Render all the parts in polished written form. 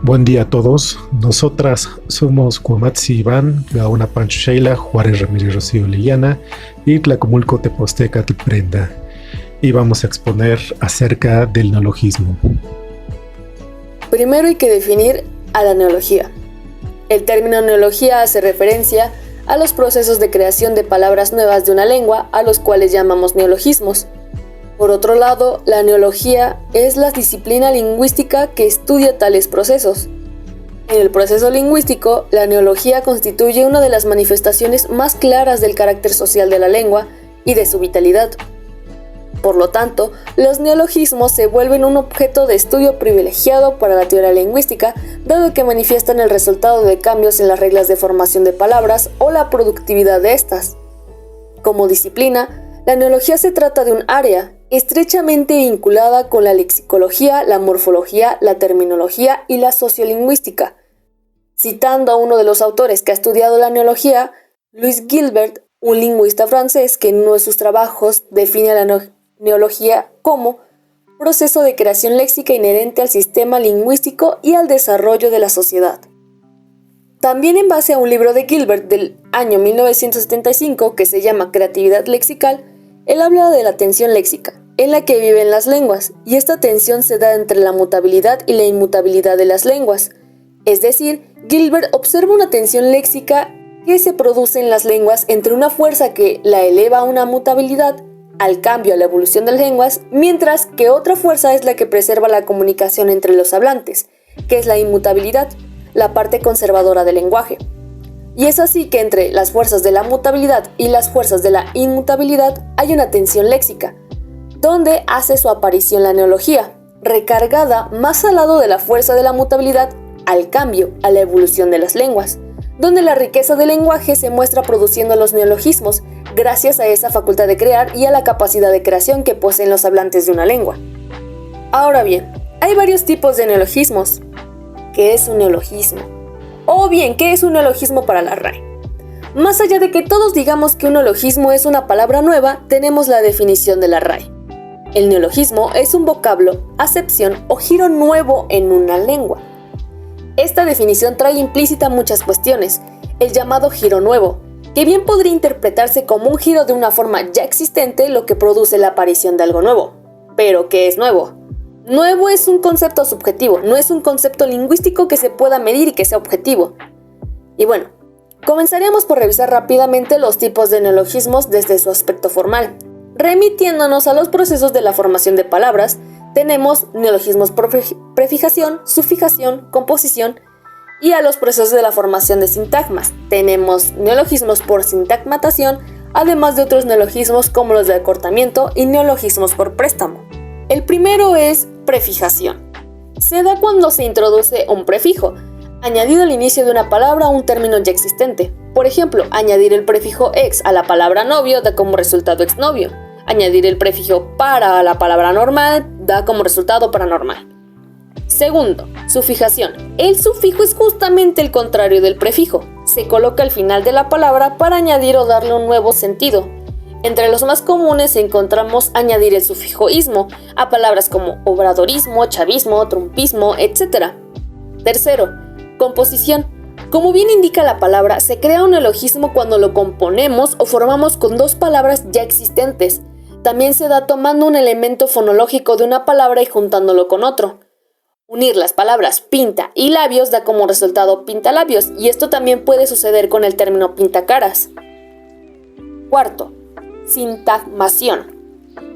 Buen día a todos. Nosotras somos Cuamatzi Iván, Gaona Pancho Sheila, Juárez Ramírez Rocío Liliana y Tlacomulco Tepostecatl Prenda. Y vamos a exponer acerca del neologismo. Primero hay que definir a la neología. El término neología hace referencia a los procesos de creación de palabras nuevas de una lengua, a los cuales llamamos neologismos. Por otro lado, la neología es la disciplina lingüística que estudia tales procesos. En el proceso lingüístico, la neología constituye una de las manifestaciones más claras del carácter social de la lengua y de su vitalidad. Por lo tanto, los neologismos se vuelven un objeto de estudio privilegiado para la teoría lingüística, dado que manifiestan el resultado de cambios en las reglas de formación de palabras o la productividad de estas. Como disciplina, la neología se trata de un área estrechamente vinculada con la lexicología, la morfología, la terminología y la sociolingüística. Citando a uno de los autores que ha estudiado la neología, Louis Gilbert, un lingüista francés que en uno de sus trabajos define a la neología como proceso de creación léxica inherente al sistema lingüístico y al desarrollo de la sociedad. También en base a un libro de Gilbert del año 1975 que se llama Creatividad lexical, él habla de la tensión léxica, en la que viven las lenguas, y esta tensión se da entre la mutabilidad y la inmutabilidad de las lenguas. Es decir, Gilbert observa una tensión léxica que se produce en las lenguas entre una fuerza que la eleva a una mutabilidad, al cambio, a la evolución de las lenguas, mientras que otra fuerza es la que preserva la comunicación entre los hablantes, que es la inmutabilidad, la parte conservadora del lenguaje. Y es así que entre las fuerzas de la mutabilidad y las fuerzas de la inmutabilidad hay una tensión léxica, donde hace su aparición la neología, recargada más al lado de la fuerza de la mutabilidad, al cambio, a la evolución de las lenguas, donde la riqueza del lenguaje se muestra produciendo los neologismos, gracias a esa facultad de crear y a la capacidad de creación que poseen los hablantes de una lengua. Ahora bien, hay varios tipos de neologismos. ¿Qué es un neologismo? O bien, ¿qué es un neologismo para la RAE? Más allá de que todos digamos que un neologismo es una palabra nueva, tenemos la definición de la RAE. El neologismo es un vocablo, acepción o giro nuevo en una lengua. Esta definición trae implícita muchas cuestiones, el llamado giro nuevo, que bien podría interpretarse como un giro de una forma ya existente, lo que produce la aparición de algo nuevo. ¿Pero qué es nuevo? Nuevo es un concepto subjetivo, no es un concepto lingüístico que se pueda medir y que sea objetivo. Y bueno, comenzaremos por revisar rápidamente los tipos de neologismos desde su aspecto formal. Remitiéndonos a los procesos de la formación de palabras, tenemos neologismos por prefijación, sufijación, composición, y a los procesos de la formación de sintagmas. Tenemos neologismos por sintagmatación, además de otros neologismos como los de acortamiento y neologismos por préstamo. El primero es prefijación. Se da cuando se introduce un prefijo, añadido al inicio de una palabra a un término ya existente. Por ejemplo, añadir el prefijo ex a la palabra novio da como resultado exnovio. Añadir el prefijo para a la palabra normal da como resultado paranormal. Segundo, sufijación. El sufijo es justamente el contrario del prefijo. Se coloca al final de la palabra para añadir o darle un nuevo sentido. Entre los más comunes encontramos añadir el sufijo ismo a palabras como obradorismo, chavismo, trumpismo, etc. Tercero, composición. Como bien indica la palabra, se crea un neologismo cuando lo componemos o formamos con dos palabras ya existentes. También se da tomando un elemento fonológico de una palabra y juntándolo con otro. Unir las palabras pinta y labios da como resultado pintalabios, y esto también puede suceder con el término pintacaras. Cuarto, sintagmación.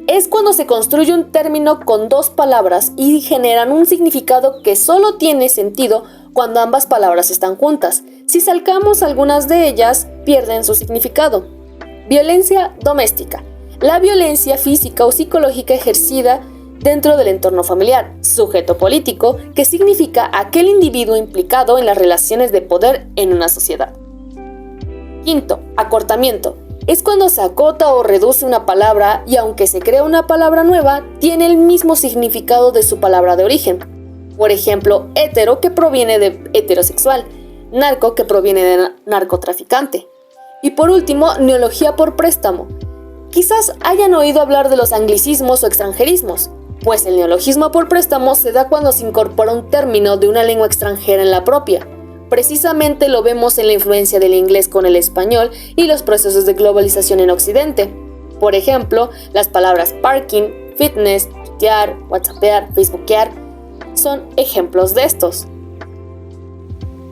Es cuando se construye un término con dos palabras y generan un significado que solo tiene sentido cuando ambas palabras están juntas. Si salcamos algunas de ellas, pierden su significado. Violencia doméstica. La violencia física o psicológica ejercida dentro del entorno familiar. Sujeto político, que significa aquel individuo implicado en las relaciones de poder en una sociedad. Quinto, acortamiento. Es cuando se acota o reduce una palabra y aunque se crea una palabra nueva, tiene el mismo significado de su palabra de origen. Por ejemplo, hetero, que proviene de heterosexual, narco, que proviene de narcotraficante. Y por último, neología por préstamo. Quizás hayan oído hablar de los anglicismos o extranjerismos. pues el neologismo por préstamo se da cuando se incorpora un término de una lengua extranjera en la propia. Precisamente lo vemos en la influencia del inglés con el español y los procesos de globalización en Occidente. Por ejemplo, las palabras parking, fitness, tuitear, whatsappear, facebookear son ejemplos de estos.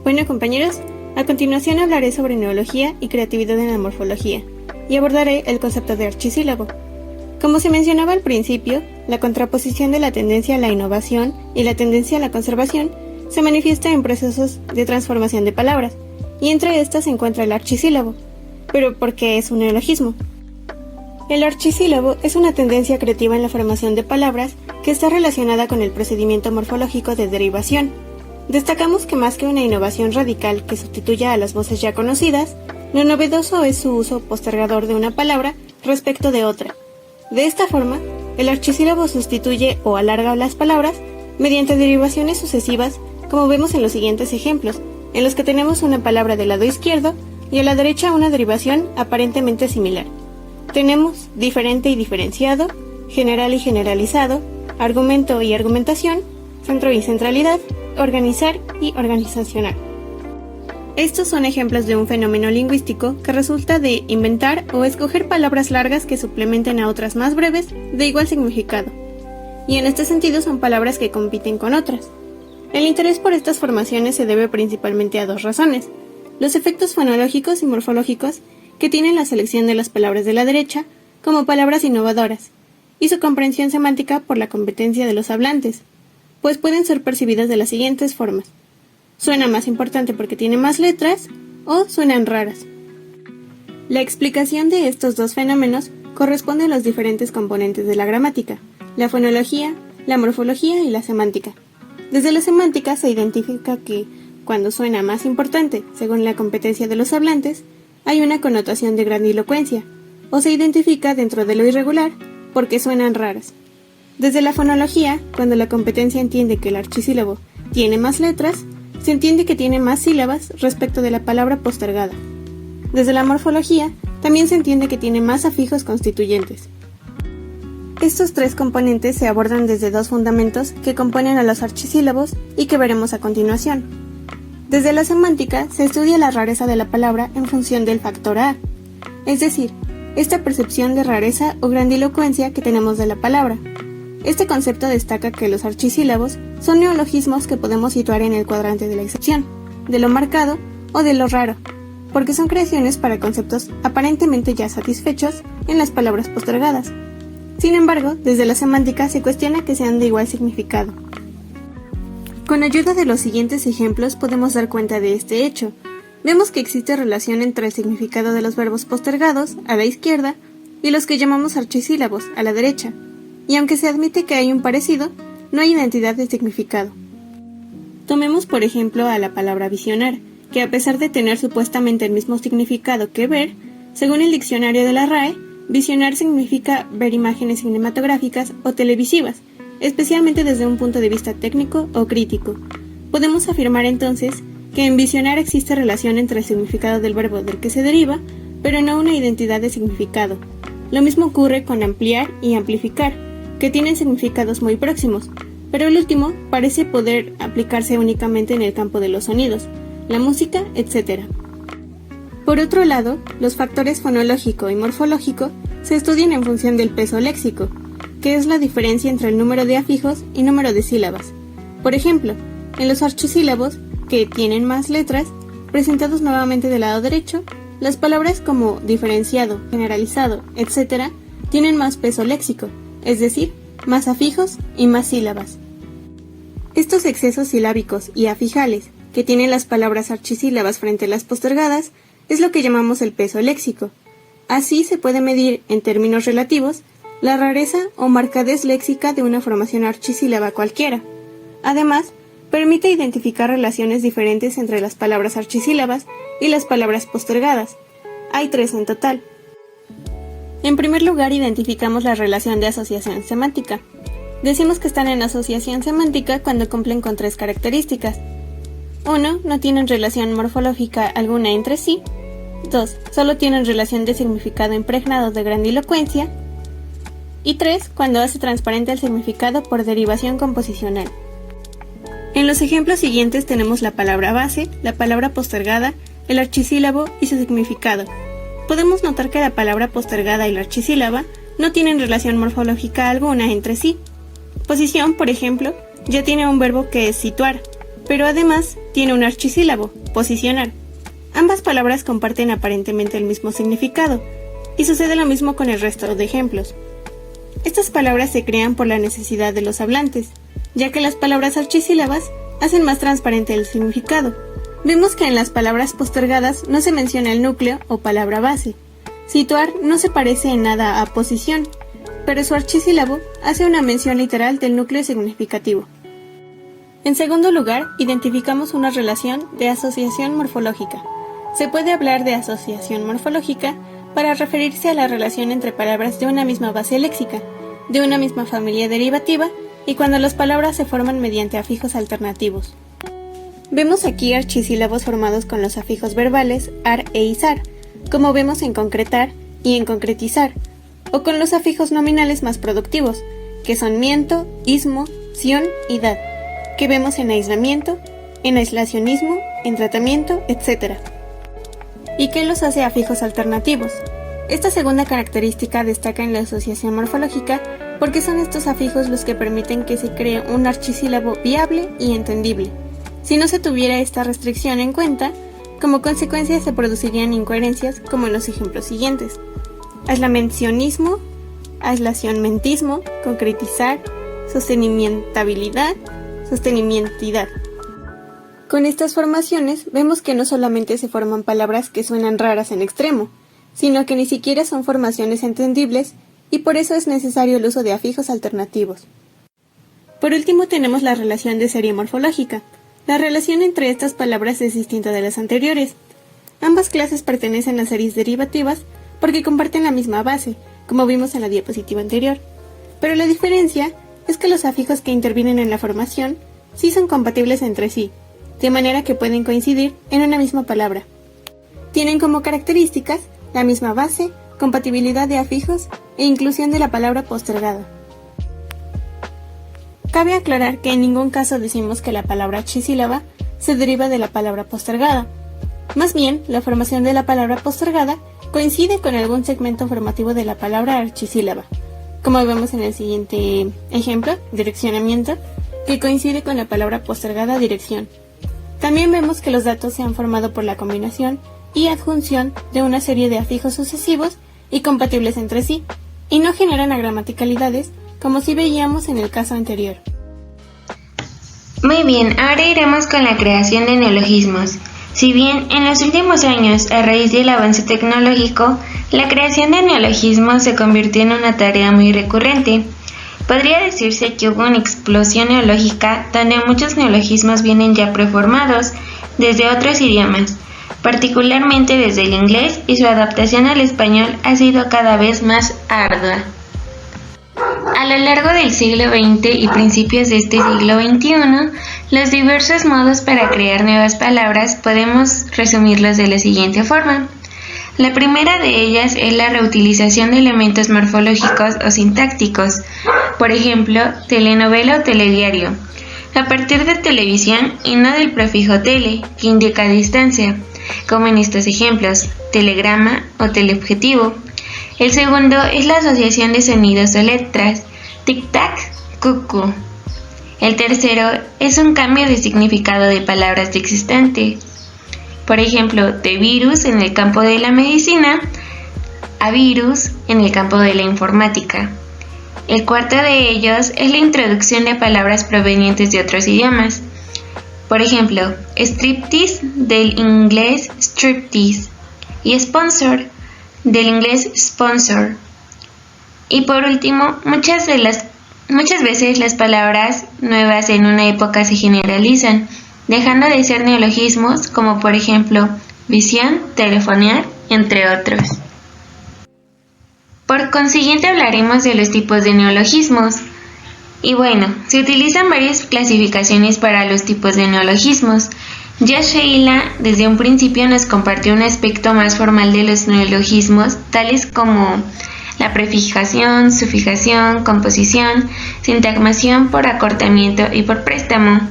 Bueno, compañeros, a continuación hablaré sobre neología y creatividad en la morfología, y abordaré el concepto de archisílabo. Como se mencionaba al principio, la contraposición de la tendencia a la innovación y la tendencia a la conservación se manifiesta en procesos de transformación de palabras, y entre estas se encuentra el archisílabo. ¿Pero por qué es un neologismo? El archisílabo es una tendencia creativa en la formación de palabras que está relacionada con el procedimiento morfológico de derivación. Destacamos que más que una innovación radical que sustituya a las voces ya conocidas, lo novedoso es su uso postergador de una palabra respecto de otra. De esta forma, el archisílabo sustituye o alarga las palabras mediante derivaciones sucesivas, como vemos en los siguientes ejemplos, en los que tenemos una palabra del lado izquierdo y a la derecha una derivación aparentemente similar. Tenemos diferente y diferenciado, general y generalizado, argumento y argumentación, centro y centralidad, organizar y organizacional. Estos son ejemplos de un fenómeno lingüístico que resulta de inventar o escoger palabras largas que suplementen a otras más breves de igual significado, y en este sentido son palabras que compiten con otras. El interés por estas formaciones se debe principalmente a dos razones: los efectos fonológicos y morfológicos que tienen la selección de las palabras de la derecha como palabras innovadoras, y su comprensión semántica por la competencia de los hablantes, pues pueden ser percibidas de las siguientes formas: suena más importante porque tiene más letras, o suenan raras. La explicación de estos dos fenómenos corresponde a los diferentes componentes de la gramática: la fonología, la morfología y la semántica. Desde la semántica se identifica que, cuando suena más importante según la competencia de los hablantes, hay una connotación de grandilocuencia, o se identifica dentro de lo irregular porque suenan raras. Desde la fonología, cuando la competencia entiende que el archisílabo tiene más letras, se entiende que tiene más sílabas respecto de la palabra postergada. Desde la morfología, también se entiende que tiene más afijos constituyentes. Estos tres componentes se abordan desde dos fundamentos que componen a los archisílabos y que veremos a continuación. Desde la semántica se estudia la rareza de la palabra en función del factor A, es decir, esta percepción de rareza o grandilocuencia que tenemos de la palabra. Este concepto destaca que los archisílabos son neologismos que podemos situar en el cuadrante de la excepción, de lo marcado o de lo raro, porque son creaciones para conceptos aparentemente ya satisfechos en las palabras postergadas. Sin embargo, desde la semántica se cuestiona que sean de igual significado. Con ayuda de los siguientes ejemplos podemos dar cuenta de este hecho. Vemos que existe relación entre el significado de los verbos postergados, a la izquierda, y los que llamamos archisílabos, a la derecha, y aunque se admite que hay un parecido, no hay identidad de significado. Tomemos por ejemplo a la palabra visionar, que a pesar de tener supuestamente el mismo significado que ver, según el diccionario de la RAE, visionar significa ver imágenes cinematográficas o televisivas, especialmente desde un punto de vista técnico o crítico. Podemos afirmar entonces que en visionar existe relación entre el significado del verbo del que se deriva, pero no una identidad de significado. Lo mismo ocurre con ampliar y amplificar, que tienen significados muy próximos, pero el último parece poder aplicarse únicamente en el campo de los sonidos, la música, etc. Por otro lado, los factores fonológico y morfológico se estudian en función del peso léxico, que es la diferencia entre el número de afijos y número de sílabas. Por ejemplo, en los archisílabos, que tienen más letras, presentados nuevamente del lado derecho, las palabras como diferenciado, generalizado, etc. tienen más peso léxico, es decir, más afijos y más sílabas. Estos excesos silábicos y afijales que tienen las palabras archisílabas frente a las postergadas es lo que llamamos el peso léxico. Así se puede medir, en términos relativos, la rareza o marcadez léxica de una formación archisílaba cualquiera. Además, permite identificar relaciones diferentes entre las palabras archisílabas y las palabras postergadas. Hay 3 en total. En primer lugar, identificamos la relación de asociación semántica. Decimos que están en asociación semántica cuando cumplen con 3 características. 1. No tienen relación morfológica alguna entre sí. 2. Solo tienen relación de significado impregnado de grandilocuencia. y 3 cuando hace transparente el significado por derivación composicional. En los ejemplos siguientes tenemos la palabra base, la palabra postergada, el archisílabo y su significado. Podemos notar que la palabra postergada y la archisílaba no tienen relación morfológica alguna entre sí. Posición, por ejemplo, ya tiene un verbo que es situar, pero además tiene un archisílabo, posicionar. Ambas palabras comparten aparentemente el mismo significado, y sucede lo mismo con el resto de ejemplos. Estas palabras se crean por la necesidad de los hablantes, ya que las palabras archisílabas hacen más transparente el significado. Vemos que en las palabras postergadas no se menciona el núcleo o palabra base. Situar no se parece en nada a posición, pero su archisílabo hace una mención literal del núcleo significativo. En segundo lugar, identificamos una relación de asociación morfológica. Se puede hablar de asociación morfológica para referirse a la relación entre palabras de una misma base léxica, de una misma familia derivativa y cuando las palabras se forman mediante afijos alternativos. Vemos aquí archisílabos formados con los afijos verbales ar e izar, como vemos en concretar y en concretizar, o con los afijos nominales más productivos, que son miento, ismo, ción y dad, que vemos en aislamiento, en aislacionismo, en tratamiento, etc. ¿Y qué los hace afijos alternativos? Esta segunda característica destaca en la asociación morfológica porque son estos afijos los que permiten que se cree un archisílabo viable y entendible. Si no se tuviera esta restricción en cuenta, como consecuencia se producirían incoherencias como en los ejemplos siguientes: aislamencionismo, aislacionmentismo, concretizar, sostenimientabilidad, sostenimientidad. Con estas formaciones vemos que no solamente se forman palabras que suenan raras en extremo, sino que ni siquiera son formaciones entendibles y por eso es necesario el uso de afijos alternativos. Por último tenemos la relación de serie morfológica. La relación entre estas palabras es distinta de las anteriores. Ambas clases pertenecen a series derivativas porque comparten la misma base, como vimos en la diapositiva anterior. Pero la diferencia es que los afijos que intervienen en la formación sí son compatibles entre sí, de manera que pueden coincidir en una misma palabra. Tienen como características la misma base, compatibilidad de afijos e inclusión de la palabra postergada. Cabe aclarar que en ningún caso decimos que la palabra archisílaba se deriva de la palabra postergada. Más bien, la formación de la palabra postergada coincide con algún segmento formativo de la palabra archisílaba, como vemos en el siguiente ejemplo, direccionamiento, que coincide con la palabra postergada dirección. También vemos que los datos se han formado por la combinación y adjunción de una serie de afijos sucesivos y compatibles entre sí, y no generan agramaticalidades, como si veíamos en el caso anterior. Muy bien, ahora iremos con la creación de neologismos. Si bien en los últimos años, a raíz del avance tecnológico, la creación de neologismos se convirtió en una tarea muy recurrente, podría decirse que hubo una explosión neológica donde muchos neologismos vienen ya preformados desde otros idiomas, particularmente desde el inglés, y su adaptación al español ha sido cada vez más ardua. A lo largo del siglo XX y principios de este siglo XXI, los diversos modos para crear nuevas palabras podemos resumirlos de la siguiente forma. La primera de ellas es la reutilización de elementos morfológicos o sintácticos, por ejemplo, telenovela o telediario, a partir de televisión y no del prefijo tele, que indica distancia, como en estos ejemplos, telegrama o teleobjetivo. El segundo es la asociación de sonidos o letras, tic-tac, cucú. El tercero es un cambio de significado de palabras existentes. Por ejemplo, de virus en el campo de la medicina a virus en el campo de la informática. El cuarto de ellos es la introducción de palabras provenientes de otros idiomas. Por ejemplo, striptease del inglés striptease y sponsor del inglés sponsor. Y por último, muchas veces las palabras nuevas en una época se generalizan, dejando de ser neologismos, como por ejemplo visión, telefonear, entre otros. Por consiguiente hablaremos de los tipos de neologismos. Y bueno, se utilizan varias clasificaciones para los tipos de neologismos. Ya Sheila desde un principio nos compartió un aspecto más formal de los neologismos, tales como la prefijación, sufijación, composición, sintagmación por acortamiento y por préstamo.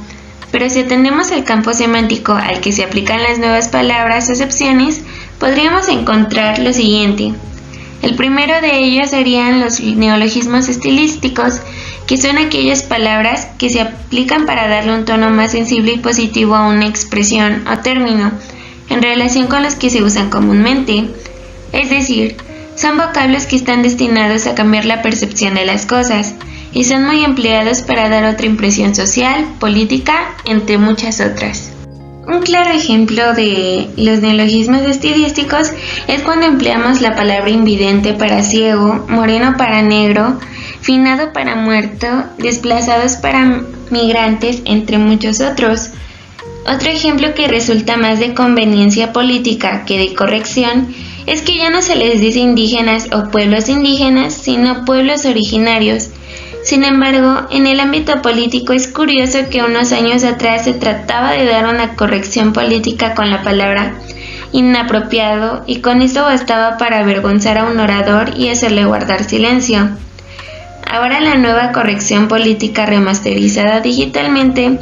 Pero si atendemos al campo semántico al que se aplican las nuevas palabras o acepciones, podríamos encontrar lo siguiente. El primero de ellos serían los neologismos estilísticos, que son aquellas palabras que se aplican para darle un tono más sensible y positivo a una expresión o término, en relación con los que se usan comúnmente. Es decir, son vocablos que están destinados a cambiar la percepción de las cosas, y son muy empleados para dar otra impresión social, política, entre muchas otras. Un claro ejemplo de los neologismos estilísticos es cuando empleamos la palabra invidente para ciego, moreno para negro, finado para muerto, desplazados para migrantes, entre muchos otros. Otro ejemplo que resulta más de conveniencia política que de corrección es que ya no se les dice indígenas o pueblos indígenas, sino pueblos originarios. Sin embargo, en el ámbito político es curioso que unos años atrás se trataba de dar una corrección política con la palabra inapropiado y con eso bastaba para avergonzar a un orador y hacerle guardar silencio. Ahora la nueva corrección política remasterizada digitalmente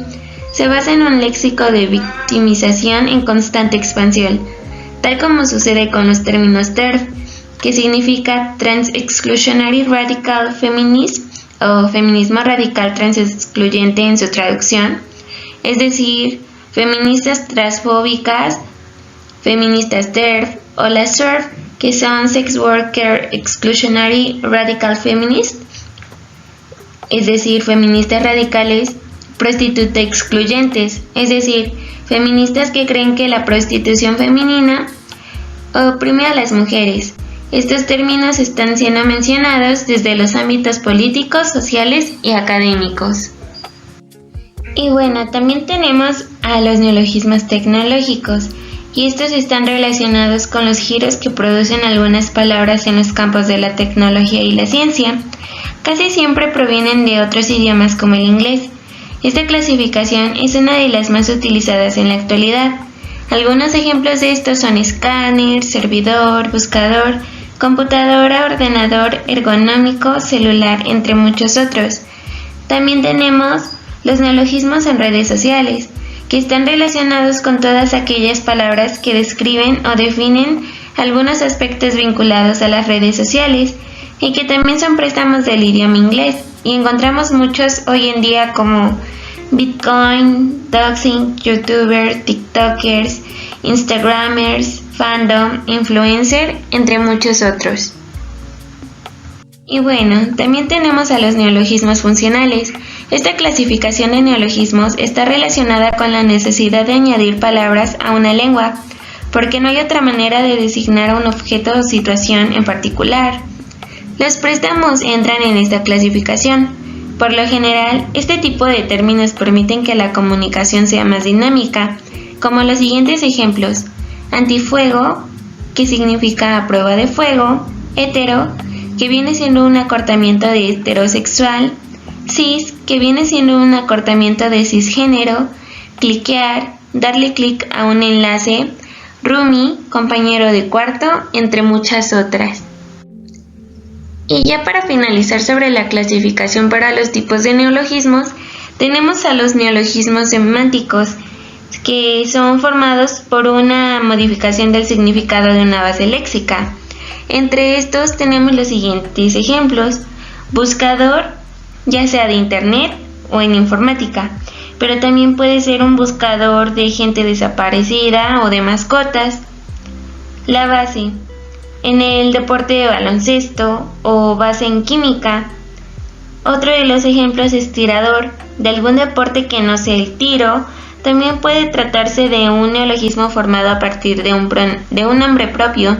se basa en un léxico de victimización en constante expansión, tal como sucede con los términos TERF, que significa Trans-Exclusionary Radical Feminism o feminismo radical transexcluyente en su traducción, es decir, feministas transfóbicas, feministas TERF o las SERF, que son Sex Worker Exclusionary Radical Feminist, es decir, feministas radicales prostituta excluyentes, es decir, feministas que creen que la prostitución femenina oprime a las mujeres. Estos términos están siendo mencionados desde los ámbitos políticos, sociales y académicos. Y bueno, también tenemos a los neologismos tecnológicos, y estos están relacionados con los giros que producen algunas palabras en los campos de la tecnología y la ciencia. Casi siempre provienen de otros idiomas como el inglés. Esta clasificación es una de las más utilizadas en la actualidad. Algunos ejemplos de estos son escáner, servidor, buscador, computadora, ordenador, ergonómico, celular, entre muchos otros. También tenemos los neologismos en redes sociales, que están relacionados con todas aquellas palabras que describen o definen algunos aspectos vinculados a las redes sociales y que también son préstamos del idioma inglés, y encontramos muchos hoy en día como Bitcoin, doxing, YouTuber, TikTokers, Instagramers, fandom, influencer, entre muchos otros. Y bueno, también tenemos a los neologismos funcionales. Esta clasificación de neologismos está relacionada con la necesidad de añadir palabras a una lengua, porque no hay otra manera de designar a un objeto o situación en particular. Los préstamos entran en esta clasificación. Por lo general, este tipo de términos permiten que la comunicación sea más dinámica, como los siguientes ejemplos: antifuego, que significa a prueba de fuego; hetero, que viene siendo un acortamiento de heterosexual; cis, que viene siendo un acortamiento de cisgénero; cliquear, darle clic a un enlace; roomie, compañero de cuarto, entre muchas otras. Y ya para finalizar sobre la clasificación para los tipos de neologismos, tenemos a los neologismos semánticos, que son formados por una modificación del significado de una base léxica. Entre estos tenemos los siguientes ejemplos: buscador, ya sea de internet o en informática, pero también puede ser un buscador de gente desaparecida o de mascotas. La base, en el deporte de baloncesto o base en química. Otro de los ejemplos es tirador, de algún deporte que no sea el tiro. También puede tratarse de un neologismo formado a partir de un nombre propio,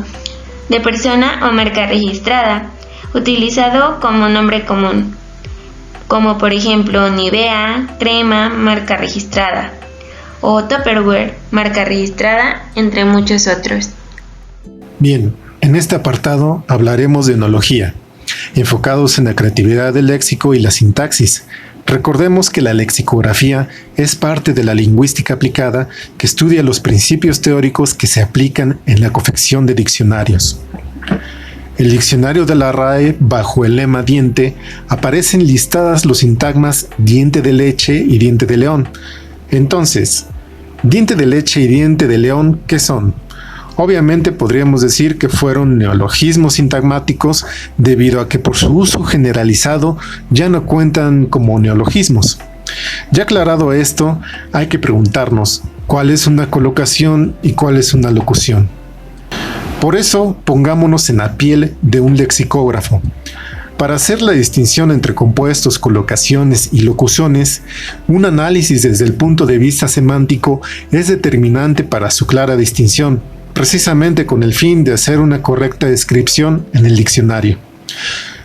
de persona o marca registrada, utilizado como nombre común, como por ejemplo Nivea, crema, marca registrada, o Tupperware, marca registrada, entre muchos otros. Bien, en este apartado hablaremos de enología, enfocados en la creatividad del léxico y la sintaxis. Recordemos que la lexicografía es parte de la lingüística aplicada, que estudia los principios teóricos que se aplican en la confección de diccionarios. el diccionario de la RAE, bajo el lema diente, aparecen listadas los sintagmas diente de leche y diente de león. Entonces, diente de leche y diente de león, ¿qué son? Obviamente podríamos decir que fueron neologismos sintagmáticos debido a que por su uso generalizado ya no cuentan como neologismos. Ya aclarado esto, hay que preguntarnos cuál es una colocación y cuál es una locución. Por eso, pongámonos en la piel de un lexicógrafo. Para hacer la distinción entre compuestos, colocaciones y locuciones, un análisis desde el punto de vista semántico es determinante para su clara distinción, precisamente con el fin de hacer una correcta descripción en el diccionario.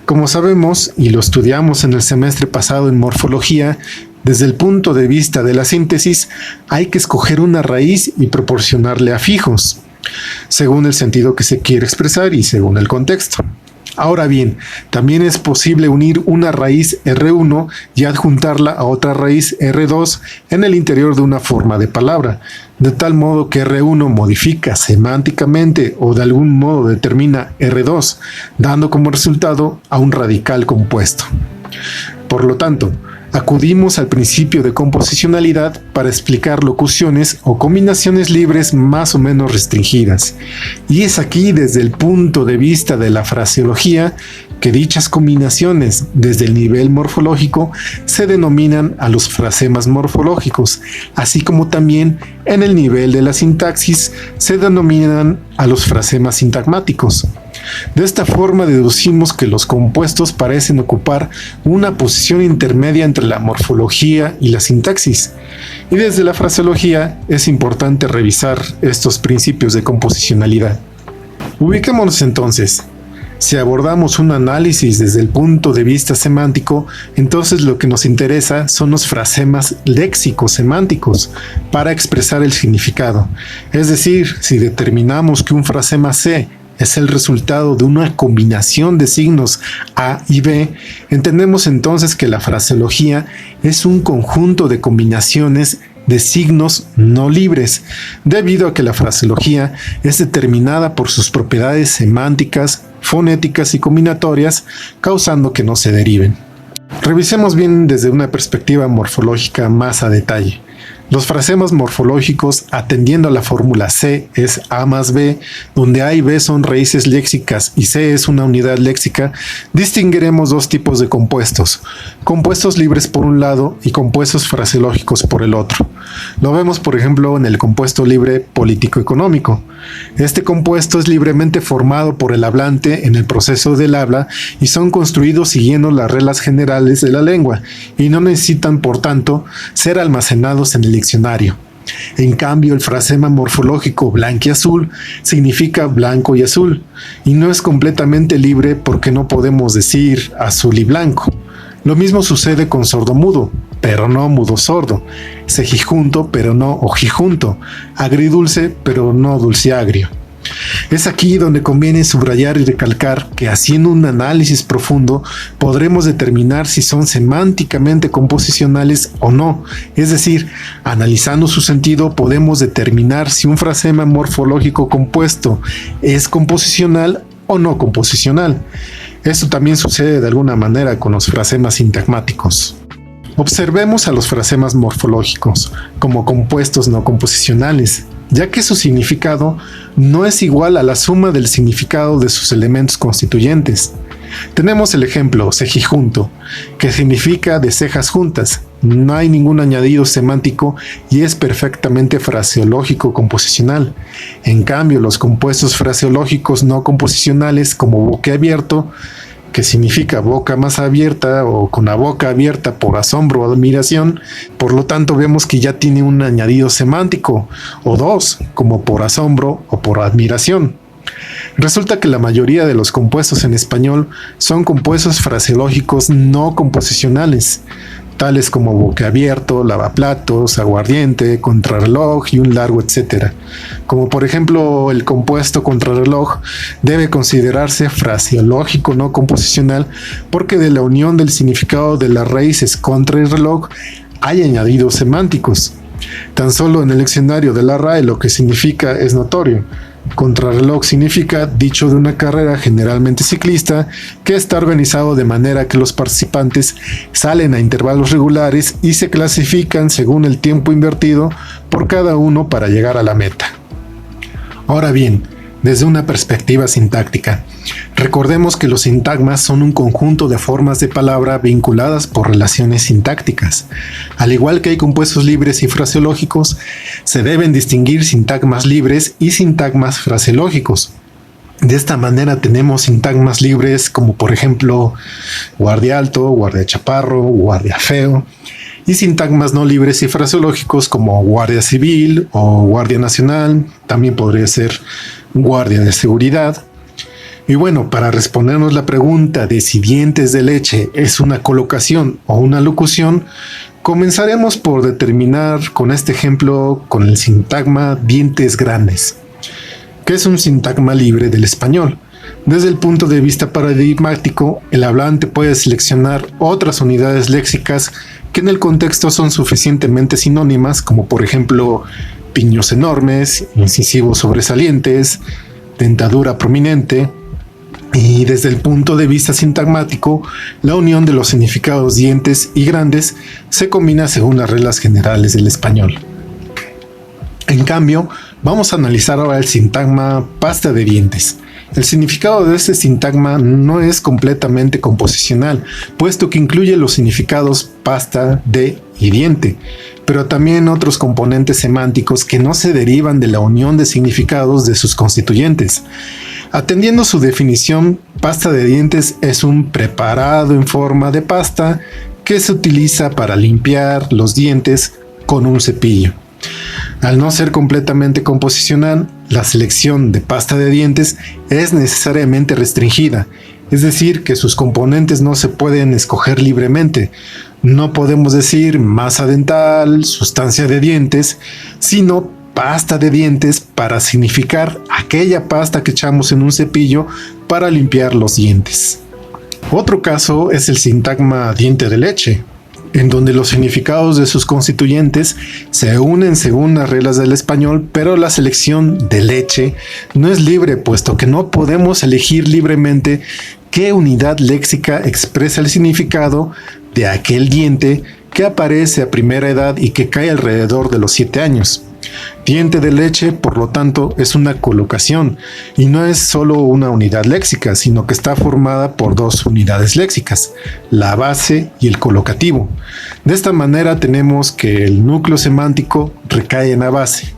Como sabemos, y lo estudiamos en el semestre pasado en morfología, desde el punto de vista de la síntesis, hay que escoger una raíz y proporcionarle afijos, según el sentido que se quiere expresar y según el contexto. Ahora bien, también es posible unir una raíz R1 y adjuntarla a otra raíz R2 en el interior de una forma de palabra, de tal modo que R1 modifica semánticamente o de algún modo determina R2, dando como resultado a un radical compuesto. Por lo tanto, acudimos al principio de composicionalidad para explicar locuciones o combinaciones libres más o menos restringidas. Y es aquí, desde el punto de vista de la fraseología, que dichas combinaciones, desde el nivel morfológico, se denominan a los frasemas morfológicos, así como también en el nivel de la sintaxis se denominan a los frasemas sintagmáticos. De esta forma deducimos que los compuestos parecen ocupar una posición intermedia entre la morfología y la sintaxis. Y desde la fraseología es importante revisar estos principios de composicionalidad. Ubiquémonos entonces. Si abordamos un análisis desde el punto de vista semántico, entonces lo que nos interesa son los frasemas léxico-semánticos para expresar el significado. Es decir, si determinamos que un frasema C es el resultado de una combinación de signos A y B, entendemos entonces que la fraseología es un conjunto de combinaciones de signos no libres, debido a que la fraseología es determinada por sus propiedades semánticas, fonéticas y combinatorias, causando que no se deriven. Revisemos bien desde una perspectiva morfológica más a detalle. Los frasemas morfológicos, atendiendo a la fórmula C es A más B, donde A y B son raíces léxicas y C es una unidad léxica, distinguiremos dos tipos de compuestos: compuestos libres por un lado y compuestos fraseológicos por el otro. Lo vemos, por ejemplo, en el compuesto libre político-económico. Este compuesto es libremente formado por el hablante en el proceso del habla y son construidos siguiendo las reglas generales de la lengua y no necesitan, por tanto, ser almacenados en el diccionario. En cambio, el frasema morfológico blanquiazul significa blanco y azul, y no es completamente libre porque no podemos decir azul y blanco. Lo mismo sucede con sordomudo, pero no mudo-sordo, cejijunto, pero no ojijunto, agridulce, pero no dulceagrio. Es aquí donde conviene subrayar y recalcar que haciendo un análisis profundo podremos determinar si son semánticamente composicionales o no, es decir, analizando su sentido podemos determinar si un frasema morfológico compuesto es composicional o no composicional. Esto también sucede de alguna manera con los frasemas sintagmáticos. Observemos a los frasemas morfológicos como compuestos no composicionales, ya que su significado no es igual a la suma del significado de sus elementos constituyentes. Tenemos el ejemplo cejijunto, que significa de cejas juntas. No hay ningún añadido semántico y es perfectamente fraseológico composicional. En cambio, los compuestos fraseológicos no composicionales como boquiabierto, que significa boca más abierta o con la boca abierta por asombro o admiración, por lo tanto vemos que ya tiene un añadido semántico, o dos, como por asombro o por admiración. Resulta que la mayoría de los compuestos en español son compuestos fraseológicos no composicionales, tales como boquiabierto, lavaplatos, aguardiente, contrarreloj y un largo etcétera. Como por ejemplo el compuesto contrarreloj debe considerarse fraseológico no composicional porque de la unión del significado de las raíces contra y reloj hay añadidos semánticos. Tan solo en el diccionario de la RAE lo que significa es notorio. Contrarreloj significa dicho de una carrera generalmente ciclista que está organizado de manera que los participantes salen a intervalos regulares y se clasifican según el tiempo invertido por cada uno para llegar a la meta. Ahora bien, desde una perspectiva sintáctica, recordemos que los sintagmas son un conjunto de formas de palabra vinculadas por relaciones sintácticas. Al igual que hay compuestos libres y fraseológicos, se deben distinguir sintagmas libres y sintagmas fraseológicos. De esta manera tenemos sintagmas libres como por ejemplo guardia alto, guardia chaparro, guardia feo, y sintagmas no libres y fraseológicos como guardia civil o guardia nacional, también podría ser guardia de seguridad. Y bueno, para respondernos la pregunta de si dientes de leche es una colocación o una locución, comenzaremos por determinar con este ejemplo con el sintagma dientes grandes, que es un sintagma libre del español. Desde el punto de vista paradigmático, el hablante puede seleccionar otras unidades léxicas que en el contexto son suficientemente sinónimas, como por ejemplo piños enormes, incisivos sobresalientes, dentadura prominente. Y desde el punto de vista sintagmático, la unión de los significados dientes y grandes se combina según las reglas generales del español. En cambio, vamos a analizar ahora el sintagma pasta de dientes. El significado de este sintagma no es completamente composicional, puesto que incluye los significados pasta, de y diente, pero también otros componentes semánticos que no se derivan de la unión de significados de sus constituyentes. Atendiendo su definición, pasta de dientes es un preparado en forma de pasta que se utiliza para limpiar los dientes con un cepillo. Al no ser completamente composicional, la selección de pasta de dientes es necesariamente restringida, es decir, que sus componentes no se pueden escoger libremente. No podemos decir masa dental, sustancia de dientes, sino pasta de dientes para significar aquella pasta que echamos en un cepillo para limpiar los dientes. Otro caso es el sintagma diente de leche, en donde los significados de sus constituyentes se unen según las reglas del español, pero la selección de leche no es libre, puesto que no podemos elegir libremente qué unidad léxica expresa el significado de aquel diente que aparece a primera edad y que cae alrededor de los 7 años. Diente de leche, por lo tanto, es una colocación y no es solo una unidad léxica, sino que está formada por dos unidades léxicas, la base y el colocativo. De esta manera tenemos que el núcleo semántico recae en la base.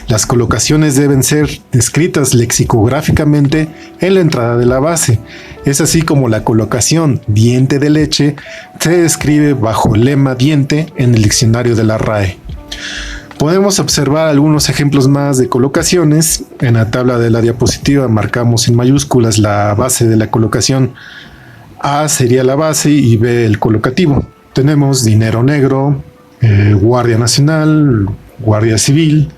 Las colocaciones deben ser descritas lexicográficamente en la entrada de la base. Es así como la colocación diente de leche se describe bajo el lema diente en el diccionario de la RAE. Podemos observar algunos ejemplos más de colocaciones. En la tabla de la diapositiva marcamos en mayúsculas la base de la colocación. A sería la base y B el colocativo. Tenemos dinero negro, guardia nacional, guardia civil,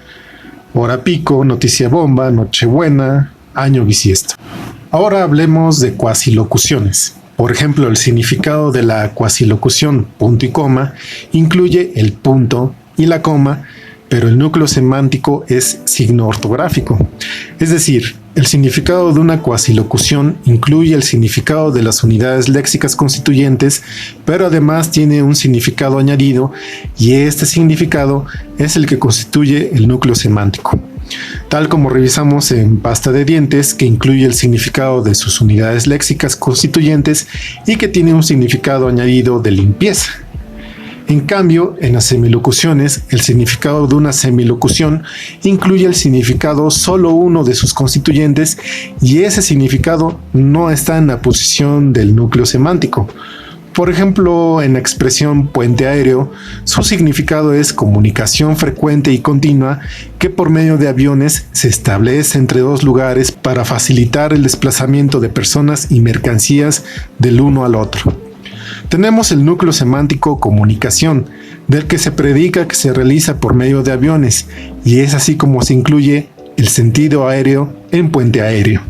hora pico, noticia bomba, nochebuena, año bisiesto. Ahora hablemos de cuasilocuciones. Por ejemplo, el significado de la cuasilocución punto y coma incluye el punto y la coma, pero el núcleo semántico es signo ortográfico. Es decir, el significado de una cuasilocución incluye el significado de las unidades léxicas constituyentes, pero además tiene un significado añadido y este significado es el que constituye el núcleo semántico. Tal como revisamos en pasta de dientes, que incluye el significado de sus unidades léxicas constituyentes y que tiene un significado añadido de limpieza. En cambio, en las semilocuciones, el significado de una semilocución incluye el significado solo uno de sus constituyentes y ese significado no está en la posición del núcleo semántico. Por ejemplo, en la expresión puente aéreo, su significado es comunicación frecuente y continua que por medio de aviones se establece entre dos lugares para facilitar el desplazamiento de personas y mercancías del uno al otro. Tenemos el núcleo semántico comunicación, del que se predica que se realiza por medio de aviones, y es así como se incluye el sentido aéreo en puente aéreo.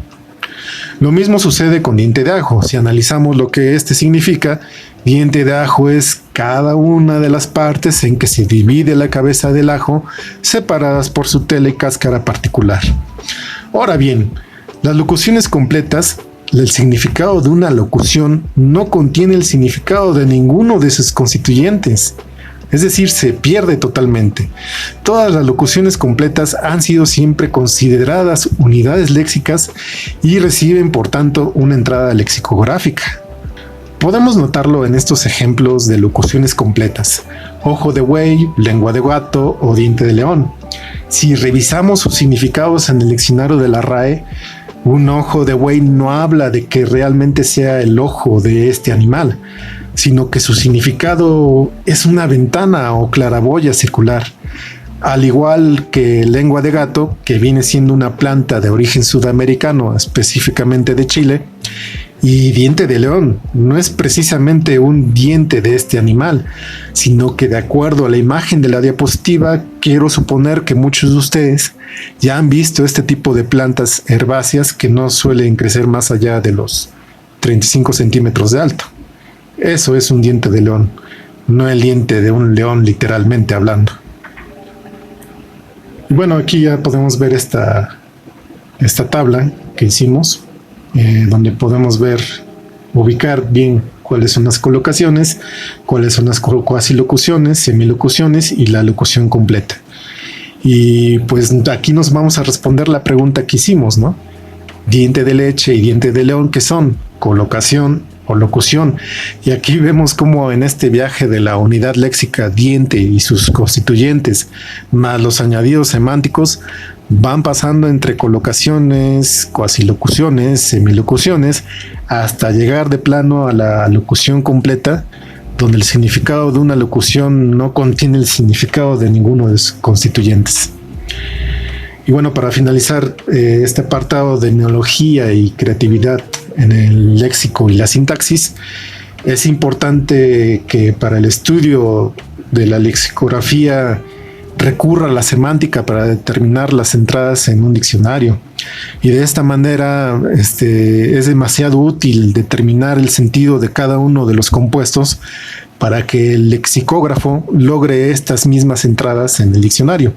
Lo mismo sucede con diente de ajo. Si analizamos lo que este significa, diente de ajo es cada una de las partes en que se divide la cabeza del ajo, separadas por su tela y cáscara particular. Ahora bien, las locuciones completas, el significado de una locución no contiene el significado de ninguno de sus constituyentes. Es decir, se pierde totalmente. Todas las locuciones completas han sido siempre consideradas unidades léxicas y reciben, por tanto, una entrada lexicográfica. Podemos notarlo en estos ejemplos de locuciones completas: ojo de buey, lengua de gato o diente de león. Si revisamos sus significados en el diccionario de la RAE, un ojo de buey no habla de que realmente sea el ojo de este animal, sino que su significado es una ventana o claraboya circular. Al igual que lengua de gato, que viene siendo una planta de origen sudamericano, específicamente de Chile, y diente de león no es precisamente un diente de este animal, sino que de acuerdo a la imagen de la diapositiva, quiero suponer que muchos de ustedes ya han visto este tipo de plantas herbáceas que no suelen crecer más allá de los 35 centímetros de alto. Eso es un diente de león, no el diente de un león literalmente hablando. Y bueno, aquí ya podemos ver esta tabla que hicimos, donde podemos ubicar bien cuáles son las colocaciones, cuáles son las cuasilocuciones, semilocuciones y la locución completa. Y pues aquí nos vamos a responder la pregunta que hicimos, ¿no? Diente de leche y diente de león, ¿qué son? Colocación o locución. Y aquí vemos cómo en este viaje de la unidad léxica diente y sus constituyentes, más los añadidos semánticos, van pasando entre colocaciones, cuasilocuciones, semilocuciones, hasta llegar de plano a la locución completa, donde el significado de una locución no contiene el significado de ninguno de sus constituyentes. Y bueno, para finalizar este apartado de neología y creatividad en el léxico y la sintaxis, es importante que para el estudio de la lexicografía recurra a la semántica para determinar las entradas en un diccionario. Y de esta manera es demasiado útil determinar el sentido de cada uno de los compuestos para que el lexicógrafo logre estas mismas entradas en el diccionario.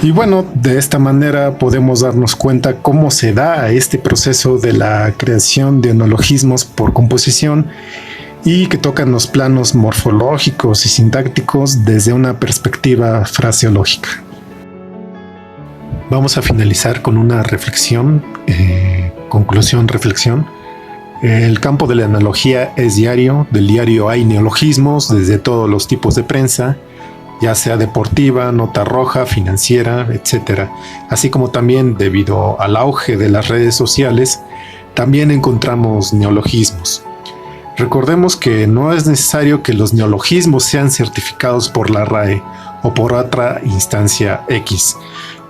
Y bueno, de esta manera podemos darnos cuenta cómo se da este proceso de la creación de neologismos por composición y que tocan los planos morfológicos y sintácticos desde una perspectiva fraseológica. Vamos a finalizar con una reflexión, reflexión. El campo de la neología es diario. Del diario hay neologismos desde todos los tipos de prensa, ya sea deportiva, nota roja, financiera, etc. Así como también, debido al auge de las redes sociales, también encontramos neologismos. Recordemos que no es necesario que los neologismos sean certificados por la RAE o por otra instancia X.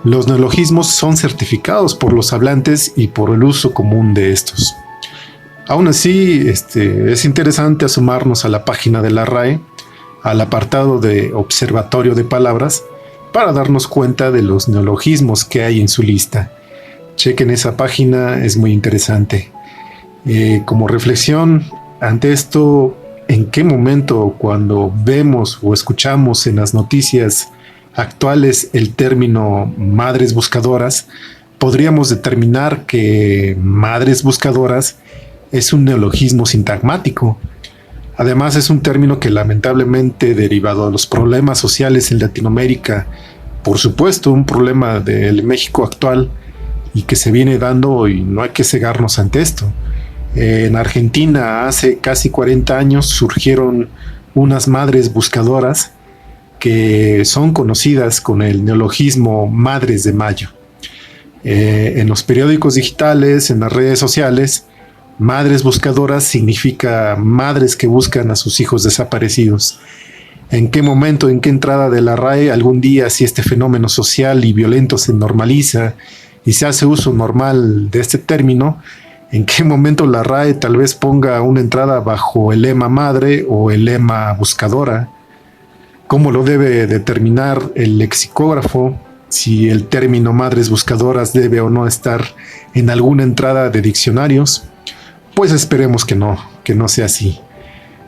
Los neologismos son certificados por los hablantes y por el uso común de estos. Aún así, es interesante asomarnos a la página de la RAE, al apartado de Observatorio de Palabras, para darnos cuenta de los neologismos que hay en su lista. Chequen esa página, es muy interesante. Como reflexión ante esto, ¿en qué momento, cuando vemos o escuchamos en las noticias actuales el término madres buscadoras, podríamos determinar que madres buscadoras es un neologismo sintagmático? Además, es un término que lamentablemente, derivado de los problemas sociales en Latinoamérica, por supuesto un problema del México actual y que se viene dando, y no hay que cegarnos ante esto. En Argentina hace casi 40 años surgieron unas madres buscadoras que son conocidas con el neologismo Madres de Mayo. En los periódicos digitales, en las redes sociales, madres buscadoras significa madres que buscan a sus hijos desaparecidos. ¿En qué momento, en qué entrada de la RAE algún día, si este fenómeno social y violento se normaliza y se hace uso normal de este término, en qué momento la RAE tal vez ponga una entrada bajo el lema madre o el lema buscadora? ¿Cómo lo debe determinar el lexicógrafo si el término madres buscadoras debe o no estar en alguna entrada de diccionarios? Pues esperemos que no sea así.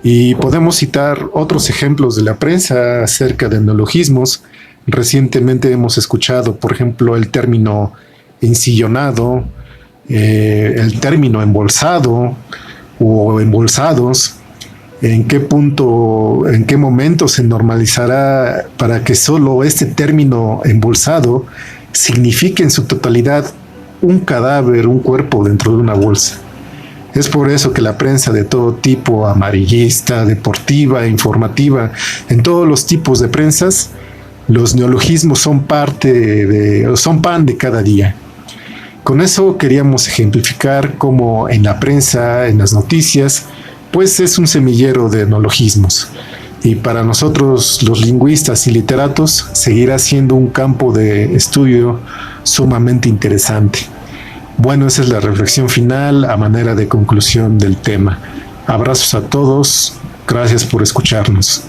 Y podemos citar otros ejemplos de la prensa acerca de neologismos. Recientemente hemos escuchado, por ejemplo, el término ensillonado, el término embolsado o embolsados, en qué punto, en qué momento se normalizará para que solo este término embolsado signifique en su totalidad un cadáver, un cuerpo dentro de una bolsa. Es por eso que la prensa de todo tipo, amarillista, deportiva, informativa, en todos los tipos de prensas, los neologismos son son pan de cada día. Con eso queríamos ejemplificar cómo en la prensa, en las noticias, pues es un semillero de neologismos. Y para nosotros, los lingüistas y literatos, seguirá siendo un campo de estudio sumamente interesante. Bueno, esa es la reflexión final a manera de conclusión del tema. Abrazos a todos, gracias por escucharnos.